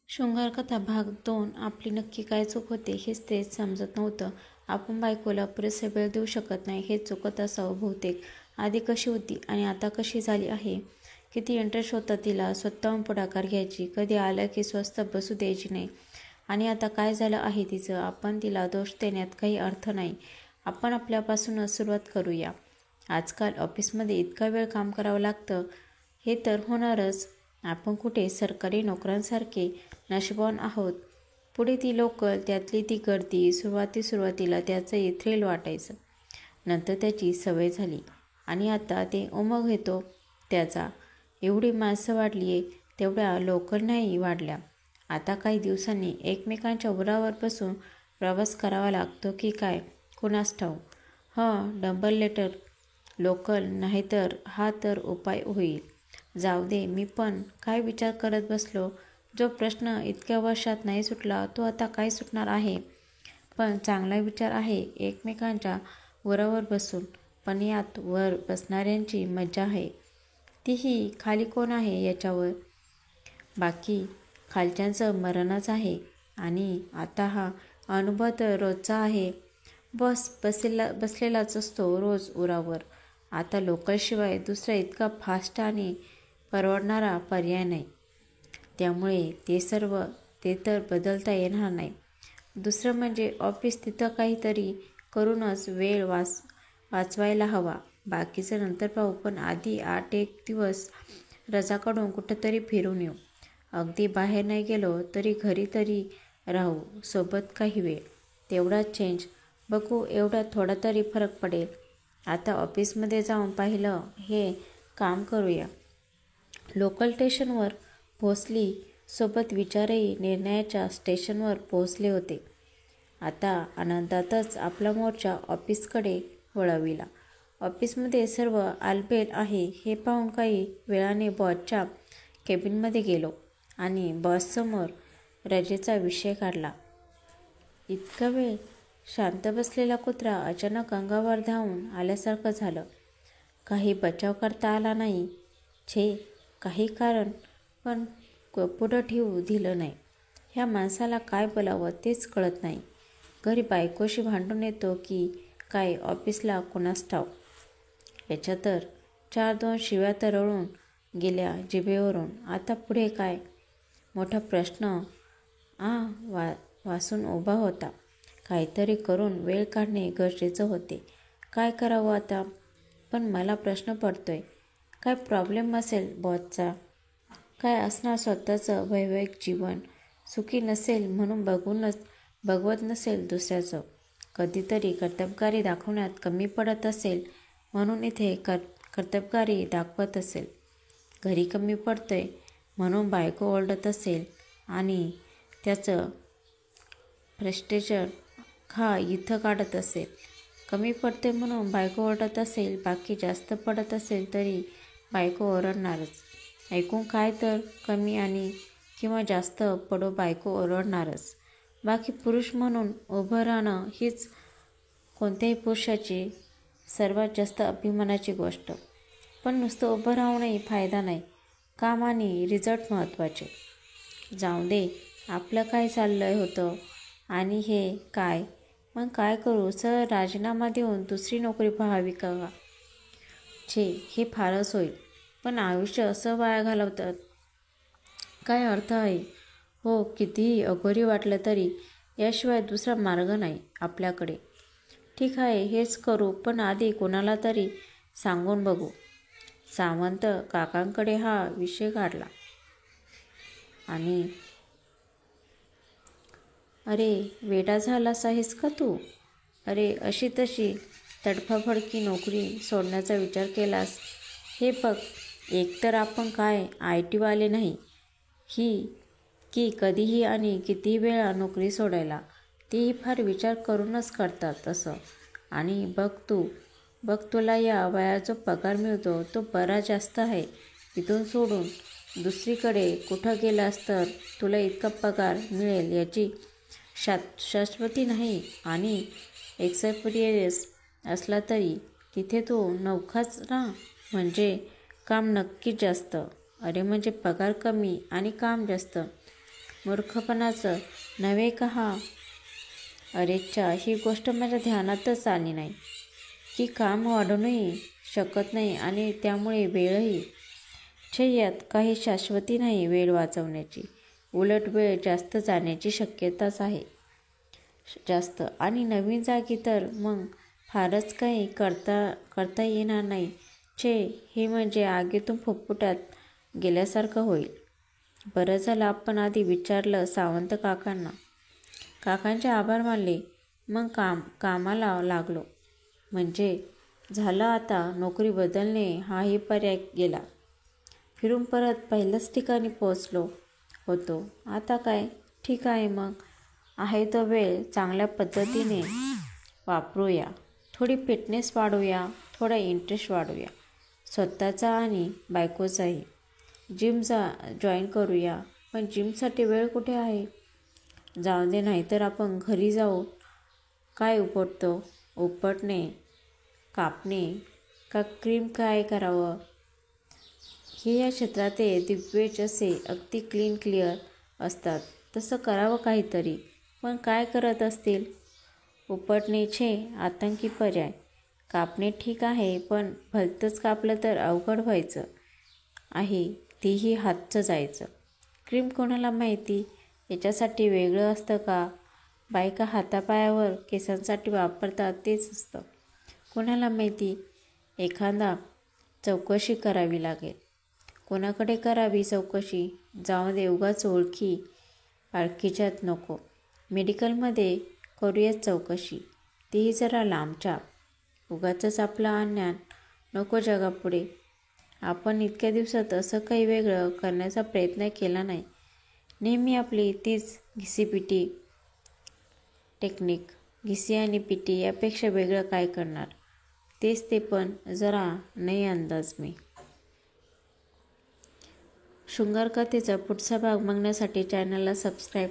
शृंगारकथा भाग 2. आपली नक्की काय चूक होते हेच तेच समजत नव्हतं. आपण बायकोला पुरेसा वेळ देऊ शकत नाही हे चुकत असावं बहुतेक. आधी कशी होती आणि आता कशी झाली आहे. किती इंटरेस्ट होता तिला स्वतःहून पुढाकार घ्यायची, कधी आलं की स्वस्त बसू द्यायची नाही. आणि आता काय झालं आहे तिचं. आपण तिला दोष देण्यात काही अर्थ नाही. आपण आपल्यापासूनच सुरुवात करूया. आजकाल ऑफिसमध्ये इतका वेळ काम करावं लागतं हे तर होणारच. आपण कुठे सरकारी नोकरांसारखे नशीबवान आहोत. पुढे ती लोकल, त्यातली ती गर्दी. सुरुवातीला त्याचंही थ्रिल वाटायचं. नंतर त्याची सवय झाली आणि आता ते उमग येतो त्याचा. एवढी माणसं वाढलीये तेवढ्या लोकल नाही वाढल्या. आता काही दिवसांनी एकमेकांच्या उरावर बसून प्रवास करावा लागतो की काय कुणास ठाऊक. डबल लेटर लोकल नाहीतर हा तर उपाय होईल. जाऊ दे, मी पण काय विचार करत बसलो. जो प्रश्न इतक्या वर्षात नाही सुटला तो आता काय सुटणार आहे. पण चांगला विचार आहे. एकमेकांच्या उरावर बसून. पण यात वर बसणाऱ्यांची मजा आहे. तीही खाली कोण आहे याच्यावर. बाकी खालच्यांचं मरणच आहे. आणि आता हा अनुभव तर रोजचा आहे. बसलेलाच असतो रोज उरावर. आता लोकलशिवाय दुसरा इतका फास्ट आणि परवडणारा पर्याय नाही. त्यामुळे ते तर बदलता येणार नाही. दुसरं म्हणजे ऑफिस तिथं काहीतरी करूनच वेळ वाचवायला हवा. बाकीचं नंतर पाहू. पण आधी 8 एक दिवस रजा काढून कुठंतरी फिरून येऊ. अगदी बाहेर नाही गेलो तरी घरी तरी राहू सोबत काही वेळ. तेवढाच चेंज. बघू एवढा थोडा तरी फरक पडेल. आता ऑफिसमध्ये जाऊन पाहिलं हे काम करूया. लोकल स्टेशनवर पोहोचली. सोबत विचारही निर्णयाच्या स्टेशनवर पोहोचले होते. आता आनंदातच आपला मोर्चा ऑफिसकडे वळविला. ऑफिसमध्ये सर्व आलबेल आहे हे पाहून काही वेळाने बॉसच्या केबिनमध्ये गेलो आणि बॉससमोर रजेचा विषय काढला. इतका वेळ शांत बसलेला कुत्रा अचानक अंगावर धावून आल्यासारखं झालं. काही बचाव करता आला नाही. काही कारण पण पुढं ठेवू दिलं नाही. ह्या माणसाला काय बोलावं तेच कळत नाही. घरी बायकोशी भांडून येतो की काय ऑफिसला कुणास ठाऊक. याच्या तर 4-2 शिव्या तर रळून गेल्या जिभेवरून. आता पुढे काय? मोठा प्रश्न वासून उभा होता. काहीतरी करून वेळ काढणे गरजेचं होते. काय करावं आता? पण मला प्रश्न पडतोय. काय प्रॉब्लेम असेल बॉसचा? काय असणार स्वतःचं वैवाहिक जीवन? सुखी नसेल म्हणून बघवत नसेल दुसऱ्याचं. कधीतरी कर्तबगारी दाखवण्यात कमी पडत असेल म्हणून इथे कर्तबगारी दाखवत असेल. घरी कमी पडतोय म्हणून बायको ओरडत असेल आणि त्याचं फ्रस्ट्रेशन इथं काढत असेल. कमी पडते म्हणून बायको ओरडत असेल. बाकी जास्त पडत असेल तरी बायको ओरडणारच. ऐकून काय तर कमी आणि किंवा जास्त पडो बायको ओरडणारच. बाकी पुरुष म्हणून उभं राहणं हीच कोणत्याही पुरुषाची सर्वात जास्त अभिमानाची गोष्ट. पण नुसतं उभं राहूनही फायदा नाही. काम आणि रिझल्ट महत्त्वाचे. जाऊ दे, आपलं काय चाललं होतं आणि हे काय? मग काय करू? सरळ राजीनामा देऊन दुसरी नोकरी पाहावी का? हे फारच होईल. पण आयुष्य असं वाया घालवतात काय अर्थ आहे? कितीही अघोरी वाटलं तरी याशिवाय दुसरा मार्ग नाही आपल्याकडे. ठीक आहे, हेच करू. पण आधी कोणाला तरी सांगून बघू. सावंत काकांकडे हा विषय काढला आणि अरे वेडा झालास आहेस का तू? अरे अशी तशी तडफाफडकी नोकरी सोडण्याचा विचार केलास? हे बघ, एकतर आपण काय IT वाले नाही की कधीही आणि कितीही वेळा नोकरी सोडायला. तेही फार विचार करूनच करतात असं. आणि बघ तुला या वयात जो पगार मिळतो तो बरा जास्त आहे. इथून सोडून दुसरीकडे कुठं गेलास तर तुला इतका पगार मिळेल याची शाश्वती नाही. आणि एक्सपिरियन्स असला तरी तिथे तो नवखाच ना. म्हणजे काम नक्कीच जास्त. अरे म्हणजे पगार कमी आणि काम जास्त. मूर्खपणाचं नव्हे का हा? अरेच्छा, ही गोष्ट माझ्या ध्यानातच आली नाही की काम वाढूनही शकत नाही आणि त्यामुळे वेळही. यात काही शाश्वती नाही वेळ वाचवण्याची. उलट वेळ जास्त जाण्याची शक्यताच आहे जास्त. आणि नवीन जागी तर मग फारच काही करता येणार नाही. हे म्हणजे आगीतून फुफुट्यात गेल्यासारखं होईल. बरं झालं आपण आधी विचारलं सावंत काकांना. काकांचे आभार मानले. मग कामाला लागलो. म्हणजे झालं आता नोकरी बदलणे हाही पर्याय गेला. फिरून परत पहिल्याच ठिकाणी पोचलो होतो. आता काय? ठीक आहे मग. आहे तो वेळ चांगल्या पद्धतीने वापरूया. थोडी फिटनेस वाढवूया, थोडा इंटरेस्ट वाढवूया स्वतःचा आणि बायकोचाही. जिम जॉईन करूया. पण जिमसाठी वेळ कुठे आहे? जाऊ दे, नाहीतर आपण घरी जाऊ. काय उपटतो? उपटणे, कापणे का क्रीम काय करावं? हे या क्षेत्रातले दिग्गज असे अगदी क्लिअर असतात. तसं करावं काहीतरी. पण काय करत असतील? उपटणे आतंकी पर्याय. कापणे ठीक आहे, पण भलतंच कापलं तर अवघड व्हायचं आहे. तेही हातचं जायचं. क्रीम कोणाला माहिती? याच्यासाठी वेगळं असतं का? बायका हातापायावर केसांसाठी वापरतात तेच असतं. कोणाला माहिती? एखादा चौकशी करावी लागेल. कोणाकडे करावी चौकशी? जाऊ दे, उगाच पाळखीच्यात नको. मेडिकलमध्ये करूयात चौकशी. तीही जरा लांबच्या. उगाचच आपला अन्याय नको जगापुढे. आपण इतक्या दिवसात असं काही वेगळं करण्याचा प्रयत्न केला नाही. नेहमी आपली तीच घिसीपिटी टेक्निक. घिसी आणि पिटी यापेक्षा वेगळं काय करणार? तेच ते, पण जरा नाही अंदाज मी. शृंगार कथेचा पुढचा भाग बघण्यासाठी चॅनलला सबस्क्राईब